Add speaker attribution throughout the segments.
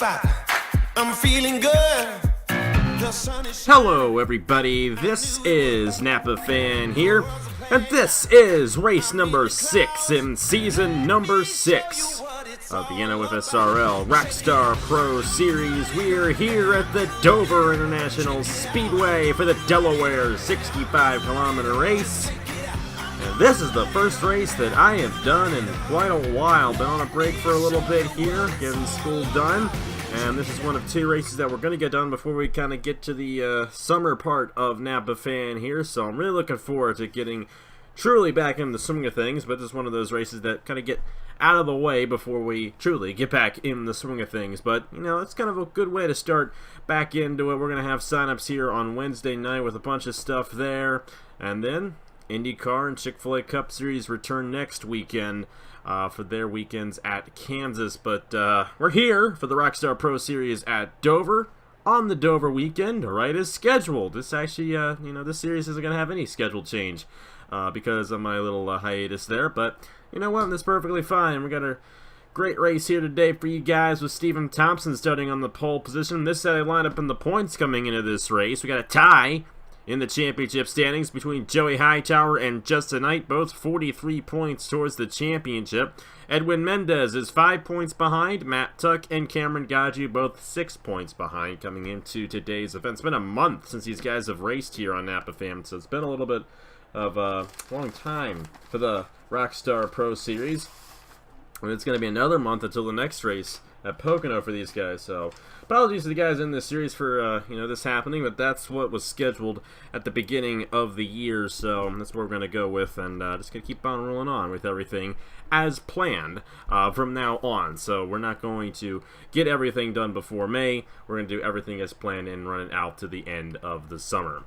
Speaker 1: 65. I'm feeling good. The sun is
Speaker 2: Hello everybody, this is Napa Fan here, and this is race number 6 in season number 6 of the NOFSRL Rockstar Pro Series. We are here at the Dover International Speedway for the Delaware 65-kilometer race. And this is the first race that I have done in quite a while. Been on a break for a little bit here, getting school done. And this is one of 2 races that we're going to get done before we kind of get to the summer part of Napa Fan here. So I'm really looking forward to getting truly back in the swing of things. But this is one of those races that kind of get out of the way before we truly get back in the swing of things. But, you know, it's kind of a good way to start back into it. We're going to have signups here on Wednesday night with a bunch of stuff there. And then IndyCar and Chick-fil-A Cup Series return next weekend for their weekends at Kansas. But we're here for the Rockstar Pro Series at Dover on the Dover weekend, right as scheduled. This actually, this series isn't going to have any schedule change because of my little hiatus there. But you know what? That's perfectly fine. We got a great race here today for you guys with Stephen Thompson starting on the pole position. This is how they line up in the points coming into this race. We got a tie in the championship standings between Joey Hightower and Justin Knight, both 43 points towards the championship. Edwin Mendez is 5 points behind. Matt Tuck and Cameron Gaju both 6 points behind coming into today's event. It's been a month since these guys have raced here on Napa Fam, so it's been a little bit of a long time for the Rockstar Pro Series. And it's going to be another month until the next race at Pocono for these guys, so apologies to the guys in this series for this happening, but that's what was scheduled at the beginning of the year, so that's what we're going to go with, and just going to keep on rolling on with everything as planned from now on. So we're not going to get everything done before May. We're going to do everything as planned and run it out to the end of the summer.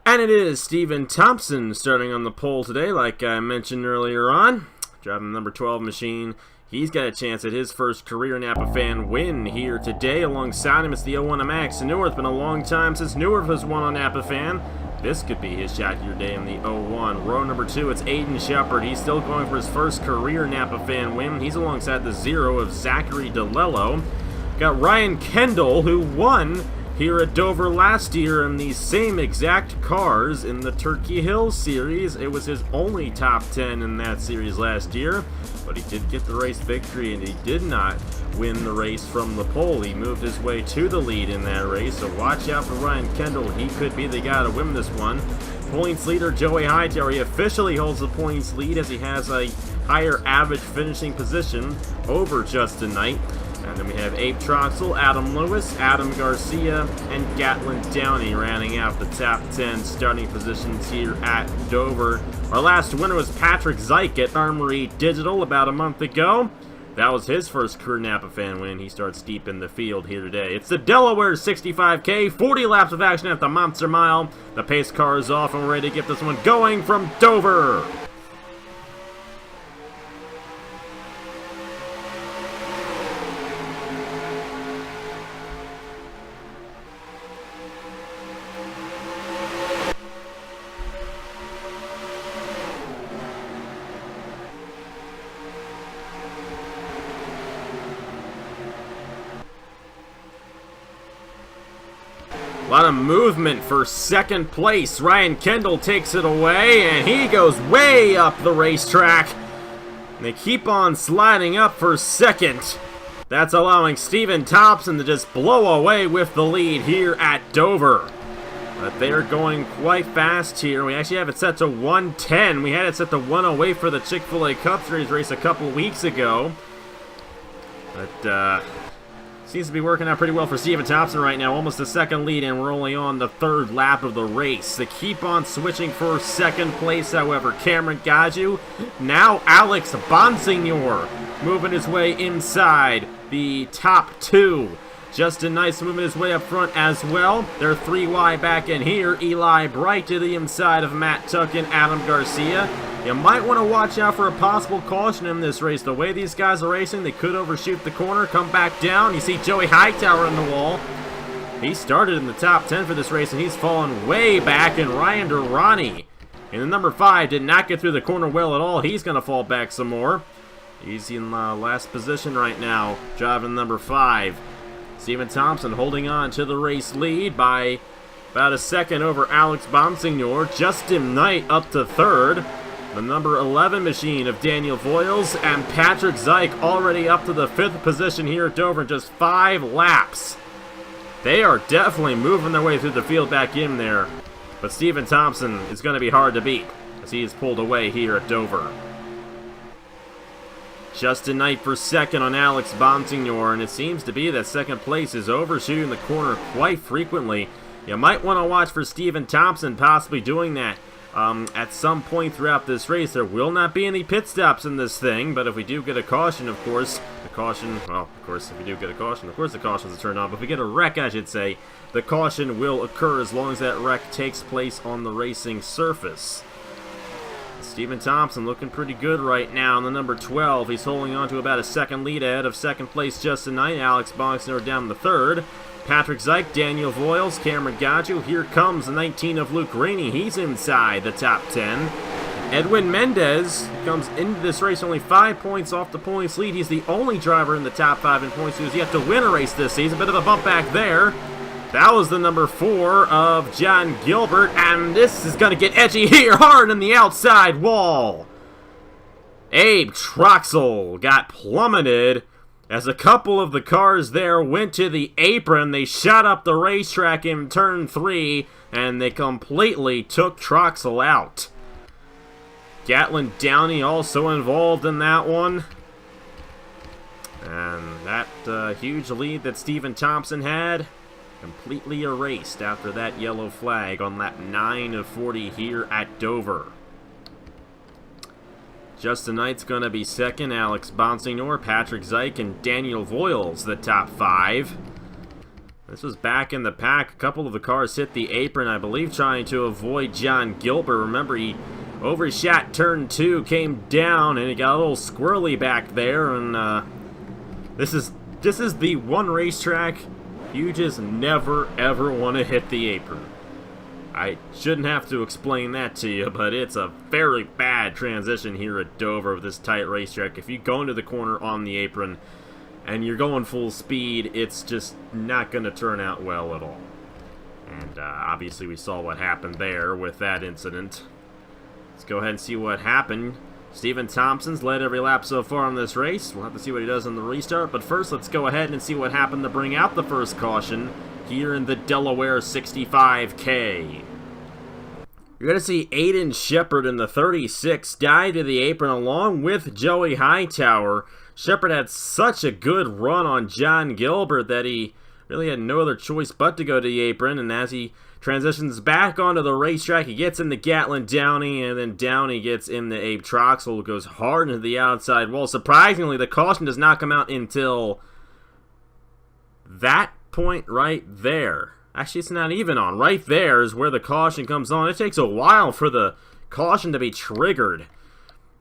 Speaker 2: And it is Stephen Thompson starting on the pole today, like I mentioned earlier on, driving the number 12 machine. He's got a chance at his first career Napa Fan win here today. Alongside him, it's the 01 of Max Newer. It's been a long time since Newer has won on Napa Fan. This could be his shot here today in the 01. Row number 2, it's Aiden Shepard. He's still going for his first career Napa Fan win. He's alongside the 0 of Zachary DeLello. Got Ryan Kendall, who won here at Dover last year in these same exact cars in the Turkey Hill Series. It was his only top 10 in that series last year, but he did get the race victory, and he did not win the race from the pole. He moved his way to the lead in that race, so watch out for Ryan Kendall. He could be the guy to win this one. Points leader Joey Hightower, he officially holds the points lead as he has a higher average finishing position over Justin Knight. And then we have Abe Troxel, Adam Lewis, Adam Garcia, and Gatlin Downey rounding out the top 10 starting positions here at Dover. Our last winner was Patrick Zeich at Armory Digital about a month ago. That was his first career Napa Fan win. He starts deep in the field here today. It's the Delaware 65K, 40 laps of action at the Monster Mile. The pace car is off, and we're ready to get this one going from Dover. A lot of movement for second place. Ryan Kendall takes it away, and he goes way up the racetrack. And they keep on sliding up for second. That's allowing Stephen Thompson to just blow away with the lead here at Dover. But they're going quite fast here. We actually have it set to 110. We had it set to 108 for the Chick-fil-A Cup Series race a couple weeks ago. But, seems to be working out pretty well for Stephen Thompson right now. Almost a second lead, and we're only on the 3rd lap of the race. They keep on switching for second place, however. Cameron Gaju, now Alex Bonsignor, moving his way inside the top 2. Justin Knight moving his way up front as well. They're 3 wide back in here. Eli Bright to the inside of Matt Tuck and Adam Garcia. You might want to watch out for a possible caution in this race. The way these guys are racing, they could overshoot the corner, come back down. You see Joey Hightower on the wall. He started in the top 10 for this race, and he's fallen way back. And Ryan Durrani in the number 5 did not get through the corner well at all. He's going to fall back some more. He's in last position right now, driving number 5. Stephen Thompson holding on to the race lead by about a second over Alex Bonsignor. Justin Knight up to 3rd. The number 11 machine of Daniel Voiles and Patrick Zyke already up to the 5th position here at Dover in just 5 laps. They are definitely moving their way through the field back in there. But Stephen Thompson is going to be hard to beat as he is pulled away here at Dover. Justin Knight for 2nd on Alex Bonsignor, and it seems to be that 2nd place is overshooting the corner quite frequently. You might want to watch for Stephen Thompson possibly doing that at some point throughout this race. There will not be any pit stops in this thing, but if we do get a caution, of course, if we do get a caution, of course the caution is turned on, but if we get a wreck, I should say, the caution will occur as long as that wreck takes place on the racing surface. Stephen Thompson looking pretty good right now in the number 12. He's holding on to about a 2nd lead ahead of 2nd place Justin Knight. Alex Bonsignor down the 3rd. Patrick Zyke, Daniel Voiles, Cameron Gadju. Here comes the 19 of Luke Rainey. He's inside the top 10. Edwin Mendez comes into this race only 5 points off the points lead. He's the only driver in the top 5 in points who's yet to win a race this season. Bit of a bump back there. That was the number 4 of John Gilbert, and this is going to get edgy here, hard in the outside wall. Abe Troxel got plummeted as a couple of the cars there went to the apron. They shot up the racetrack in turn 3, and they completely took Troxel out. Gatlin Downey also involved in that one. And that huge lead that Stephen Thompson had completely erased after that yellow flag on lap 9 of 40 here at Dover. Justin Knight's going to be 2nd, Alex Bonsignor, Patrick Zyke, and Daniel Voiles the top 5. This was back in the pack. A couple of the cars hit the apron, I believe, trying to avoid John Gilbert. Remember, he overshot turn 2, came down, and it got a little squirrely back there. And this is the one racetrack you just never, ever want to hit the apron. I shouldn't have to explain that to you, but it's a very bad transition here at Dover with this tight racetrack. If you go into the corner on the apron and you're going full speed, it's just not going to turn out well at all. And obviously we saw what happened there with that incident. Let's go ahead and see what happened. Stephen Thompson's led every lap so far in this race. We'll have to see what he does in the restart. But first, let's go ahead and see what happened to bring out the first caution here in the Delaware 65K. You're going to see Aiden Shepard in the 36 dive to the apron along with Joey Hightower. Shepard had such a good run on John Gilbert that he really had no other choice but to go to the apron. And as he transitions back onto the racetrack, he gets into Gatlin Downey, and then Downey gets into Abe Troxel, goes hard into the outside wall. Surprisingly, the caution does not come out until that point right there. Actually, it's not even on. Right there is where the caution comes on. It takes a while for the caution to be triggered.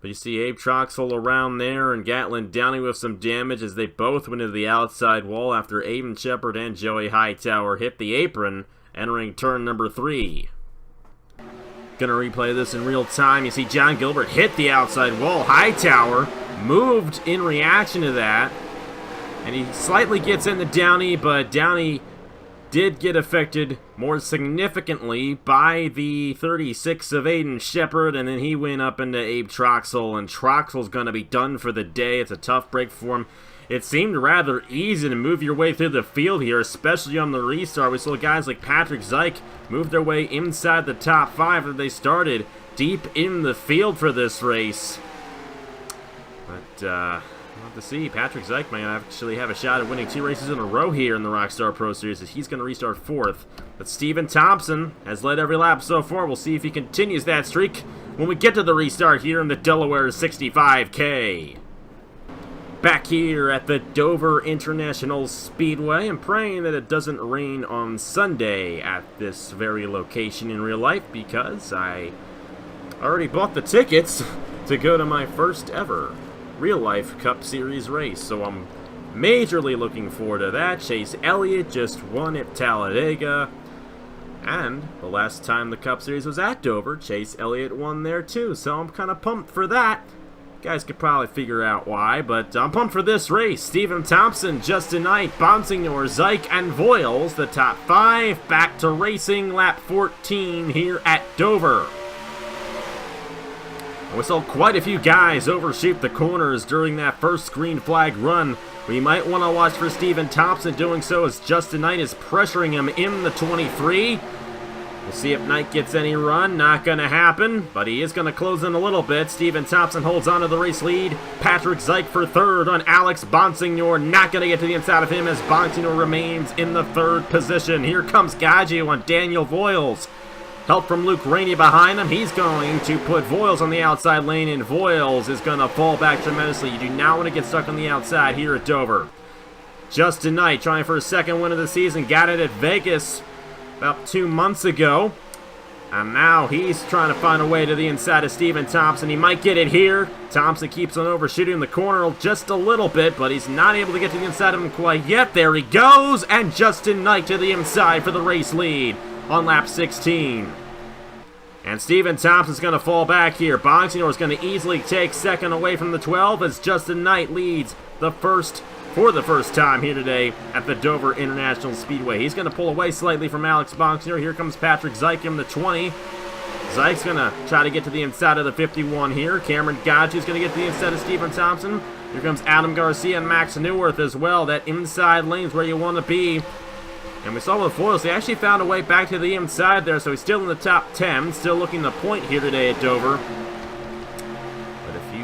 Speaker 2: But you see Abe Troxel around there and Gatlin Downey with some damage as they both went into the outside wall after Aiden Shepard and Joey Hightower hit the apron, entering turn number 3. Gonna replay this in real time. You see John Gilbert hit the outside wall. Hightower moved in reaction to that, and he slightly gets into Downey, but Downey did get affected more significantly by the 36 of Aiden Shepard, and then he went up into Abe Troxel, and Troxel's going to be done for the day. It's a tough break for him. It seemed rather easy to move your way through the field here, especially on the restart. We saw guys like Patrick Zyke move their way inside the top 5 as they started deep in the field for this race. But, we'll have to see. Patrick Zyke might actually have a shot at winning 2 races in a row here in the Rockstar Pro Series as he's going to restart 4th. But Stephen Thompson has led every lap so far. We'll see if he continues that streak when we get to the restart here in the Delaware 65K. Back here at the Dover International Speedway, I'm praying that it doesn't rain on Sunday at this very location in real life because I already bought the tickets to go to my first ever real-life Cup Series race, so I'm majorly looking forward to that. Chase Elliott just won at Talladega, and the last time the Cup Series was at Dover, Chase Elliott won there too, so I'm kind of pumped for that. Guys could probably figure out why, but I'm pumped for this race. Stephen Thompson, Justin Knight, Bonsignor, Zyke, and Voiles, the top 5, back to racing, lap 14 here at Dover. And we saw quite a few guys overshoot the corners during that first green flag run. We might want to watch for Stephen Thompson doing so as Justin Knight is pressuring him in the 23. We'll see if Knight gets any run. Not going to happen, but he is going to close in a little bit. Stephen Thompson holds on to the race lead. Patrick Zyke for third on Alex Bonsignor. Not going to get to the inside of him as Bonsignor remains in the third position. Here comes Gaggio on Daniel Voiles. Help from Luke Rainey behind him. He's going to put Voiles on the outside lane, and Voiles is going to fall back tremendously. You do not want to get stuck on the outside here at Dover. Justin Knight trying for a second win of the season. Got it at Vegas about 2 months ago. And now he's trying to find a way to the inside of Stephen Thompson. He might get it here. Thompson keeps on overshooting the corner just a little bit, but he's not able to get to the inside of him quite yet. There he goes, and Justin Knight to the inside for the race lead on lap 16. And Stephen Thompson's going to fall back here. Bonsignor is going to easily take second away from the 12 as Justin Knight leads the first for the first time here today at the Dover International Speedway. He's going to pull away slightly from Alex Bonsignor. Here comes Patrick Zyke in the 20. Zyke's going to try to get to the inside of the 51 here. Cameron Gaggio's going to get to the inside of Stephen Thompson. Here comes Adam Garcia and Max Neuwirth as well. That inside lane's where you want to be. And we saw with Voiles, he actually found a way back to the inside there, so he's still in the top 10. Still looking to point here today at Dover.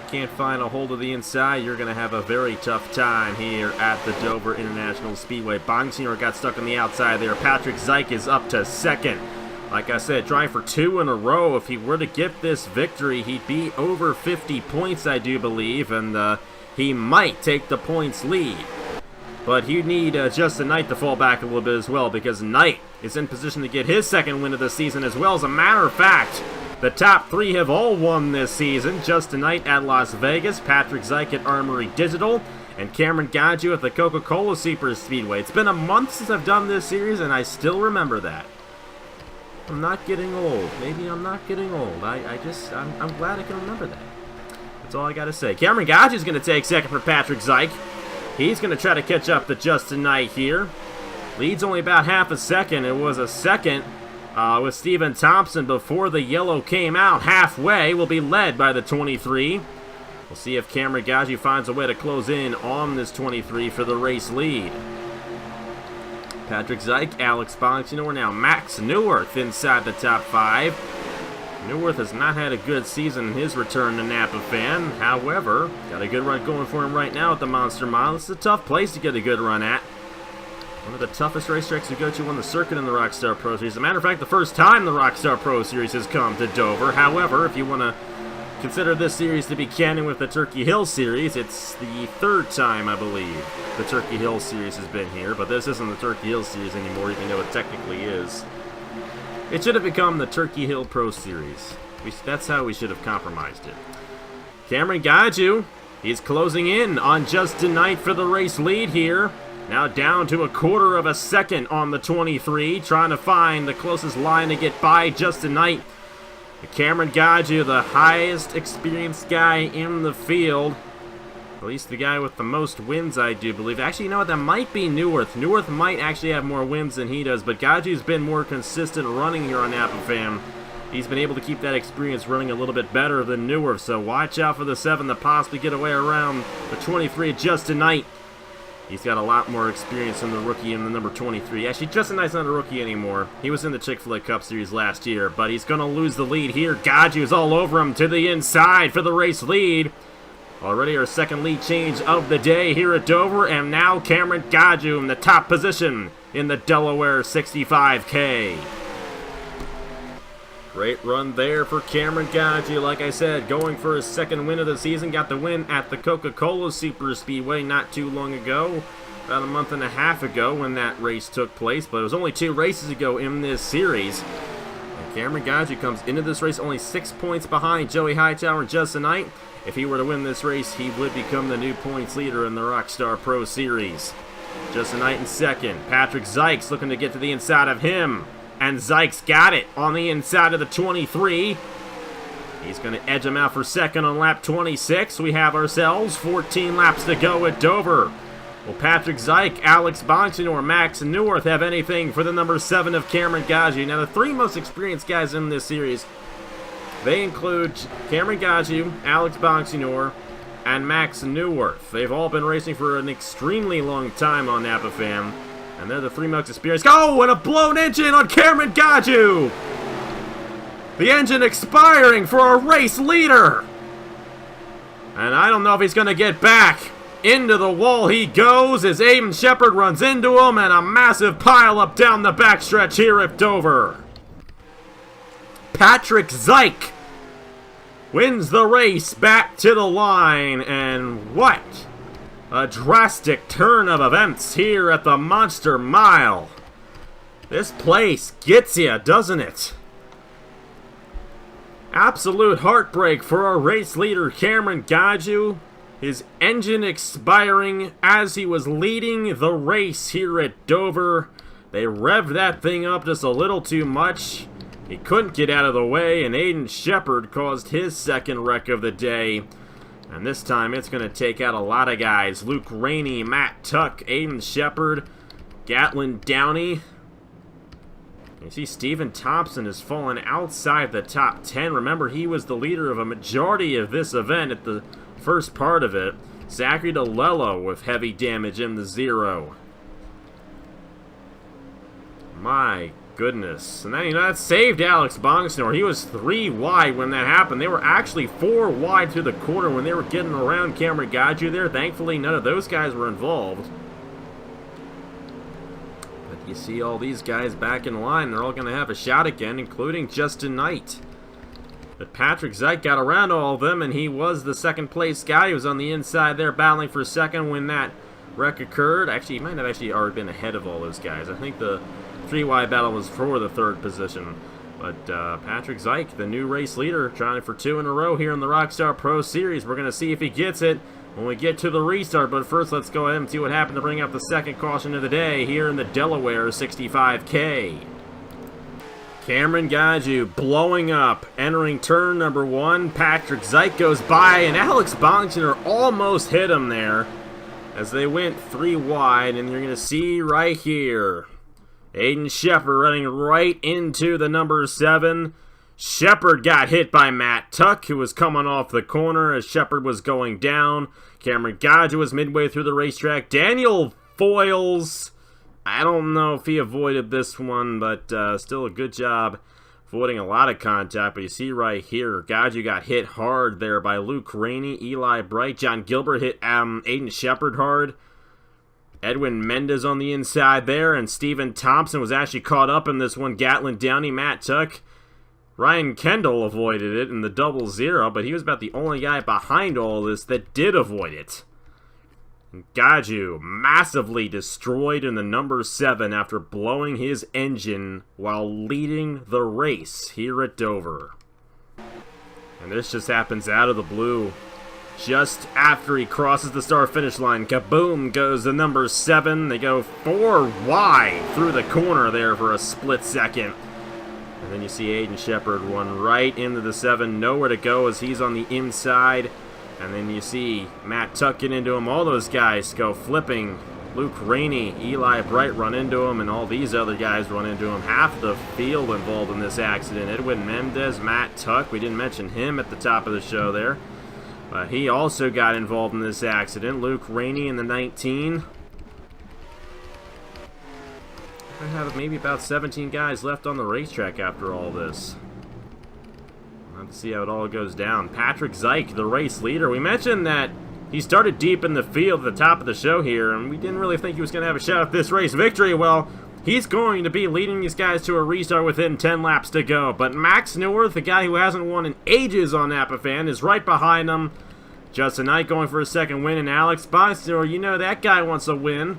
Speaker 2: Can't find a hold of the inside, you're going to have a very tough time here at the Dover International Speedway. Bonsignor got stuck on the outside there. Patrick Zyke is up to second. Like I said, trying for 2 in a row. If he were to get this victory, he'd be over 50 points, I do believe, and he might take the points lead. But he'd need Justin Knight to fall back a little bit as well, because Knight is in position to get his second win of the season as well. As a matter of fact, the top 3 have all won this season. Justin Knight at Las Vegas, Patrick Zyke at Armory Digital, and Cameron Gaggio at the Coca-Cola Super Speedway. It's been a month since I've done this series, and I still remember that. I'm not getting old. Maybe I'm not getting old. I'm glad I can remember that. That's all I got to say. Cameron Gaggio is going to take second for Patrick Zyke. He's going to try to catch up to Justin Knight here. Leads only about half a second. It was a second with Stephen Thompson before the yellow came out. Halfway will be led by the 23. We'll see if Cameron Gaggio finds a way to close in on this 23 for the race lead. Patrick Zyke, Alex Bonsignor, now Max Neuwirth inside the top 5. Neuwirth has not had a good season in his return to Napa Fan. However, got a good run going for him right now at the Monster Mile. This is a tough place to get a good run at. One of the toughest racetracks to go to on the circuit in the Rockstar Pro Series. As a matter of fact, the first time the Rockstar Pro Series has come to Dover. However, if you want to consider this series to be canon with the Turkey Hill Series, it's the 3rd time, I believe, the Turkey Hill Series has been here. But this isn't the Turkey Hill Series anymore, even though it technically is. It should have become the Turkey Hill Pro Series. That's how we should have compromised it. Cameron Gaggio, he's closing in on Justin Knight for the race lead here. Now down to a quarter of a second on the 23, trying to find the closest line to get by Justin Knight. Cameron Gaggio, the highest experienced guy in the field. At least the guy with the most wins, I do believe. Actually, you know what? That might be Neuwirth. Neuwirth might actually have more wins than he does, but Gaggio's been more consistent running here on Napa Fan. He's been able to keep that experience running a little bit better than Neuwirth, so watch out for the 7 to possibly get away around the 23, Justin Knight. He's got a lot more experience than the rookie in the number 23. Actually, Justin Knight's not a rookie anymore. He was in the Chick-fil-A Cup Series last year, but he's going to lose the lead here. Gaggio's all over him to the inside for the race lead. Already our second lead change of the day here at Dover, and now Cameron Gaggio in the top position in the Delaware 65K. Great run there for Cameron Gaggio. Like I said, going for his second win of the season. Got the win at the Coca-Cola Super Speedway not too long ago. About a month and a half ago when that race took place. But it was only 2 races ago in this series. And Cameron Gaggio comes into this race only 6 points behind Joey Hightower and Justin Knight. If he were to win this race, he would become the new points leader in the Rockstar Pro Series. Justin Knight in second. Patrick Zyke's looking to get to the inside of him. And Zyke's got it on the inside of the 23. He's going to edge him out for second on lap 26. We have ourselves 14 laps to go at Dover. Will Patrick Zyke, Alex Bonson, or Max Newworth have anything for the number 7 of Cameron Gaggi? Now, the 3 most experienced guys in this series, they include Cameron Gaggi, Alex Bonson, and Max Newworth. They've all been racing for an extremely long time on Napa Fan, and they're the 3 most experienced. Oh, and a blown engine on Cameron Gaggi! The engine expiring for a race leader! And I don't know if he's going to get back. Into the wall he goes as Aiden Shepard runs into him, and a massive pile-up down the backstretch here at Dover. Patrick Zyke wins the race back to the line, and what a drastic turn of events here at the Monster Mile. This place gets you, doesn't it? Absolute heartbreak for our race leader Cameron Gaggi. His engine expiring as he was leading the race here at Dover. They revved that thing up just a little too much. He couldn't get out of the way, and Aiden Shepard caused his second wreck of the day. And this time it's going to take out a lot of guys. Luke Rainey, Matt Tuck, Aiden Shepard, Gatlin Downey. You see Stephen Thompson has fallen outside the top 10. Remember, he was the leader of a majority of this event at the first part of it. Zachary DeLello with heavy damage in the 0. My goodness. And then, you know, that saved Alex Bongsnor. He was 3 wide when that happened. They were actually 4 wide through the corner when they were getting around Cameron Gaggi there. Thankfully, none of those guys were involved. But you see all these guys back in line. They're all going to have a shot again, including Justin Knight. But Patrick Zyke got around all of them, and he was the second place guy. He was on the inside there battling for second when that wreck occurred. Actually, he might have actually already been ahead of all those guys. I think the 3-wide battle was for the 3rd position. But Patrick Zyke, the new race leader, trying for 2 in a row here in the Rockstar Pro Series. We're going to see if he gets it when we get to the restart. But first, let's go ahead and see what happened to bring up the second caution of the day here in the Delaware 65K. Cameron Gaggi blowing up, entering turn number 1. Patrick Zyke goes by, and Alex Bongsner almost hit him there as they went 3 wide. And you're going to see right here Aiden Shepard running right into the number 7. Shepard got hit by Matt Tuck, who was coming off the corner as Shepard was going down. Cameron Gaggi was midway through the racetrack. Daniel Foyles, I don't know if he avoided this one, but still a good job avoiding a lot of contact. But you see right here, Gaggi got hit hard there by Luke Rainey, Eli Bright. John Gilbert hit Aiden Shepard hard. Edwin Mendez on the inside there, and Stephen Thompson was actually caught up in this one. Gatlin Downey, Matt Tuck. Ryan Kendall avoided it in the 0-0, but he was about the only guy behind all this that did avoid it. Gaggi massively destroyed in the number 7 after blowing his engine while leading the race here at Dover. And this just happens out of the blue. Just after he crosses the start-finish line, kaboom goes the number 7. They go 4 wide through the corner there for a split second. And then you see Aiden Shepard run right into the 7. Nowhere to go as he's on the inside. And then you see Matt Tuck get into him. All those guys go flipping. Luke Rainey, Eli Bright run into him, and all these other guys run into him. Half the field involved in this accident. Edwin Mendez, Matt Tuck, we didn't mention him at the top of the show there. But he also got involved in this accident. Luke Rainey in the 19. I have maybe about 17 guys left on the racetrack after all this. We'll have to see how it all goes down. Patrick Zyke, the race leader. We mentioned that he started deep in the field at the top of the show here, and we didn't really think he was going to have a shot at this race victory. Well, he's going to be leading these guys to a restart within 10 laps to go. But Max Newworth, the guy who hasn't won in ages on Napa Fan, is right behind him. Justin Knight going for a second win, and Alex Bonster, you know that guy wants a win.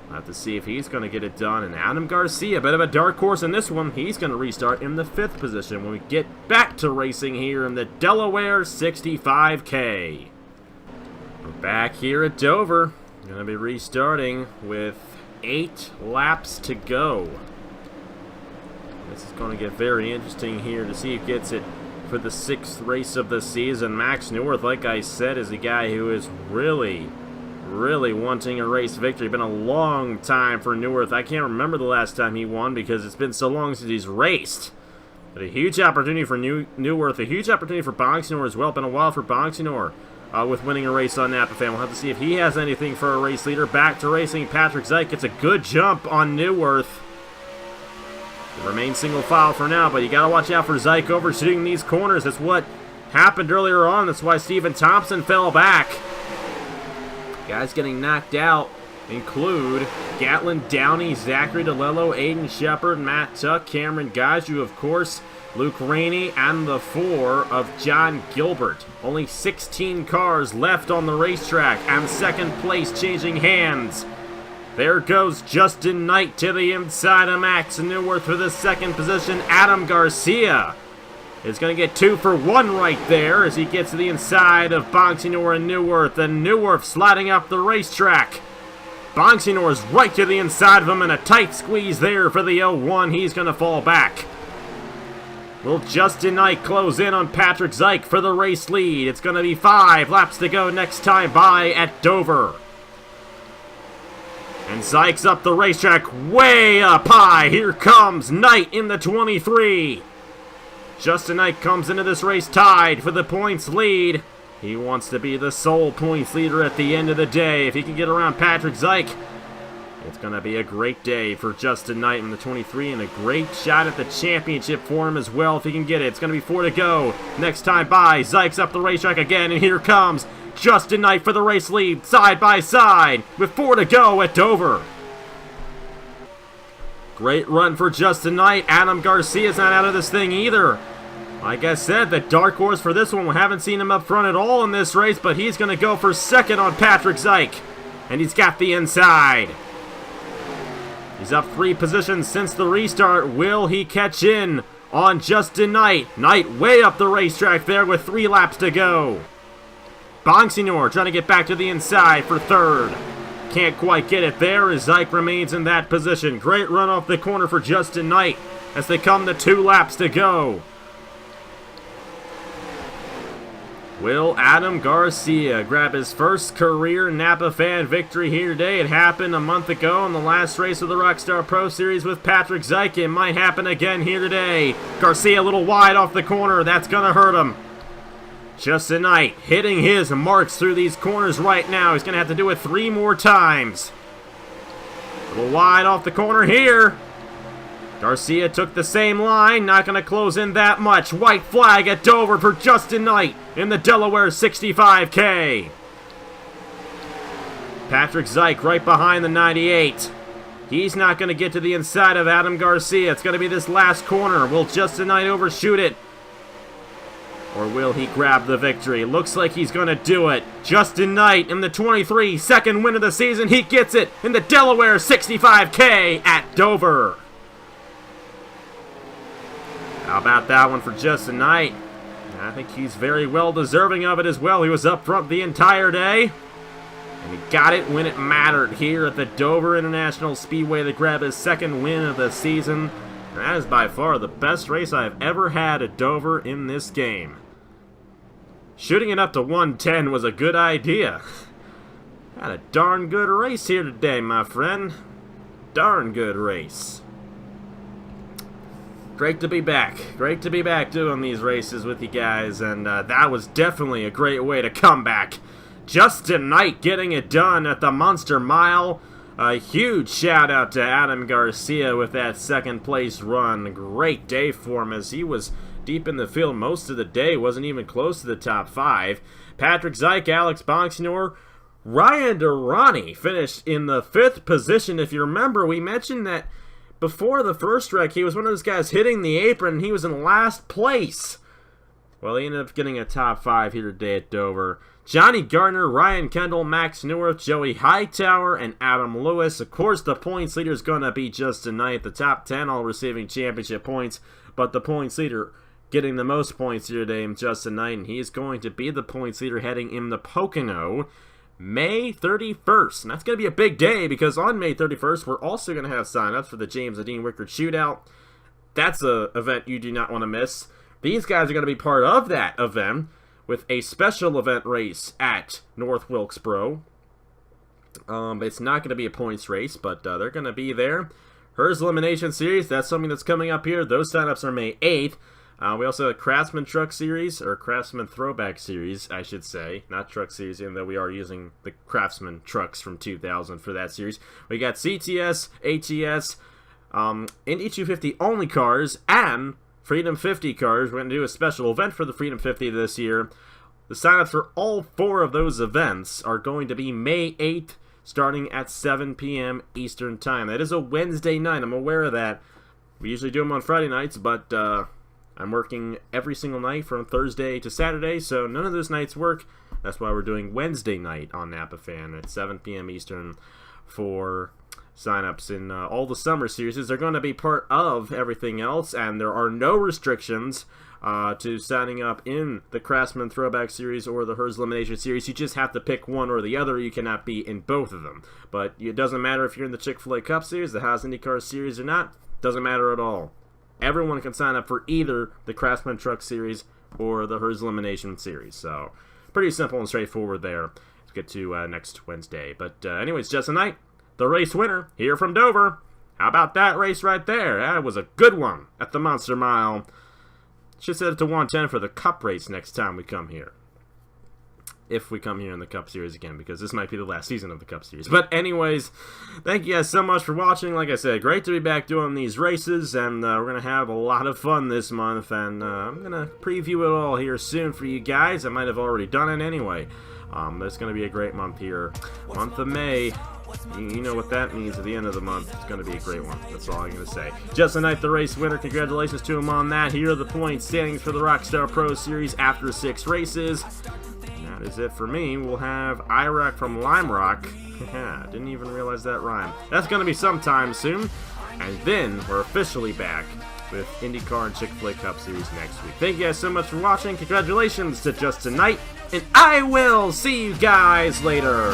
Speaker 2: We'll have to see if he's going to get it done. And Adam Garcia, a bit of a dark horse in this one. He's going to restart in the 5th position when we get back to racing here in the Delaware 65K. We're back here at Dover. Going to be restarting with 8 laps to go. This is going to get very interesting here to see who gets it for the 6th race of the season. Max Newworth, like I said, is a guy who is really wanting a race victory. Been a long time for Newworth. I can't remember the last time he won because it's been so long since he's raced. But a huge opportunity for Newworth, a huge opportunity for Bonxenor as well. Been a while for Bonxenor with winning a race on Napa Fan. We'll have to see if he has anything for a race leader. Back to racing. Patrick Zeich gets a good jump on Newworth. Remain single file for now, but you got to watch out for Zeich overshooting these corners. That's what happened earlier on. That's why Stephen Thompson fell back. Guys getting knocked out include Gatlin Downey, Zachary DeLello, Aiden Shepard, Matt Tuck, Cameron Gaju, of course, Luke Rainey, and the 4 of John Gilbert. Only 16 cars left on the racetrack, and second place changing hands. There goes Justin Knight to the inside of Max Newworth for the 2nd position. Adam Garcia is going to get 2 for 1 right there as he gets to the inside of Bonxenor and Newworth. And Newworth sliding up the racetrack. Bonxenor is right to the inside of him and a tight squeeze there for the 0-1. He's going to fall back. Will Justin Knight close in on Patrick Zeich for the race lead? It's going to be 5 laps to go next time by at Dover. And Zeich's up the racetrack way up high. Here comes Knight in the 23. Justin Knight comes into this race tied for the points lead. He wants to be the sole points leader at the end of the day. If he can get around Patrick Zeich, it's going to be a great day for Justin Knight in the 23 and a great shot at the championship for him as well if he can get it. It's going to be 4 to go. Next time by, Zeich's up the racetrack again, and here comes Justin Knight for the race lead, side by side, with 4 to go at Dover. Great run for Justin Knight. Adam Garcia's not out of this thing either. Like I said, the dark horse for this one, we haven't seen him up front at all in this race, but he's going to go for 2nd on Patrick Zeich. And he's got the inside. He's up 3 positions since the restart. Will he catch in on Justin Knight? Knight way up the racetrack there with 3 laps to go. Bonxenor trying to get back to the inside for 3rd. Can't quite get it there as Zeich remains in that position. Great run off the corner for Justin Knight as they come to 2 laps to go. Will Adam Garcia grab his first career Napa Fan victory here today? It happened a month ago in the last race of the Rockstar Pro Series with Patrick Zeich. It might happen again here today. Garcia a little wide off the corner. That's going to hurt him. Justin Knight hitting his marks through these corners right now. He's going to have to do it 3 more times. A little wide off the corner here. Garcia took the same line, not going to close in that much. White flag at Dover for Justin Knight in the Delaware 65K. Patrick Zeich right behind the 98. He's not going to get to the inside of Adam Garcia. It's going to be this last corner. Will Justin Knight overshoot it? Or will he grab the victory? Looks like he's going to do it. Justin Knight in the 23, 2nd win of the season. He gets it in the Delaware 65K at Dover. How about that one for Justin Knight? I think he's very well deserving of it as well. He was up front the entire day. And he got it when it mattered here at the Dover International Speedway to grab his 2nd win of the season. And that is by far the best race I've ever had at Dover in this game. Shooting it up to 110 was a good idea. Had a darn good race here today, my friend. Darn good race. Great to be back. Great to be back doing these races with you guys, and that was definitely a great way to come back. Justin Knight getting it done at the Monster Mile. A huge shout out to Adam Garcia with that 2nd place run. Great day for him as he was deep in the field most of the day. Wasn't even close to the top 5. Patrick Zeich, Alex Bonxenor, Ryan Durrani finished in the 5th position. If you remember, we mentioned that before the first wreck, he was one of those guys hitting the apron, and he was in last place. Well, he ended up getting a top 5 here today at Dover. Johnny Gardner, Ryan Kendall, Max Newworth, Joey Hightower, and Adam Lewis. Of course, the points leader is going to be Justin Knight. The top 10 all receiving championship points, but the points leader getting the most points here today is Justin Knight, and he is going to be the points leader heading in the Pocono May 31st. And that's going to be a big day because on May 31st, we're also going to have sign-ups for the James and Dean Wickard Shootout. That's an event you do not want to miss. these guys are going to be part of that event with a special event race at North Wilkesboro. It's not going to be a points race, but they're going to be there. HERS Elimination Series, that's something that's coming up here. Those signups are May 8th. We also have Craftsman Truck Series, or Craftsman Throwback Series, I should say. Not Truck Series, even though we are using the Craftsman trucks from 2000 for that series. We got CTS, ATS, Indy 250 only cars, and Freedom 50 cars. We're going to do a special event for the Freedom 50 this year. The signups for all 4 of those events are going to be May 8th, starting at 7 p.m. Eastern Time. That is a Wednesday night. I'm aware of that. We usually do them on Friday nights, but I'm working every single night from Thursday to Saturday, so none of those nights work. That's why we're doing Wednesday night on Napa Fan at 7 p.m. Eastern for signups in all the summer series. They're going to be part of everything else, and there are no restrictions to signing up in the Craftsman Throwback Series or the HERS Elimination Series. You just have to pick one or the other. You cannot be in both of them. But it doesn't matter if you're in the Chick-fil-A Cup Series, the Haas IndyCar Series or not. Doesn't matter at all. Everyone can sign up for either the Craftsman Truck Series or the HERS Elimination Series. So, pretty simple and straightforward there. Let's get to next Wednesday. But anyways, just tonight, the race winner here from Dover. How about that race right there? That was a good one at the Monster Mile. Should set it to 110 for the Cup race next time we come here. If we come here in the Cup Series again, because this might be the last season of the Cup Series. But anyways, thank you guys so much for watching. Like I said, great to be back doing these races, and we're going to have a lot of fun this month, and I'm going to preview it all here soon for you guys. I might have already done it anyway. It's going to be a great month here. Month of May. You know what that means at the end of the month. It's going to be a great one. That's all I'm going to say. Just tonight, the race winner. Congratulations to him on that. Here are the points standings for the Rockstar Pro Series after 6 races. And that is it for me. We'll have Iraq from Lime Rock. Didn't even realize that rhyme. That's going to be sometime soon. And then we're officially back with IndyCar and Chick-fil-A Cup Series next week. Thank you guys so much for watching. Congratulations to Just Tonight. And I will see you guys later.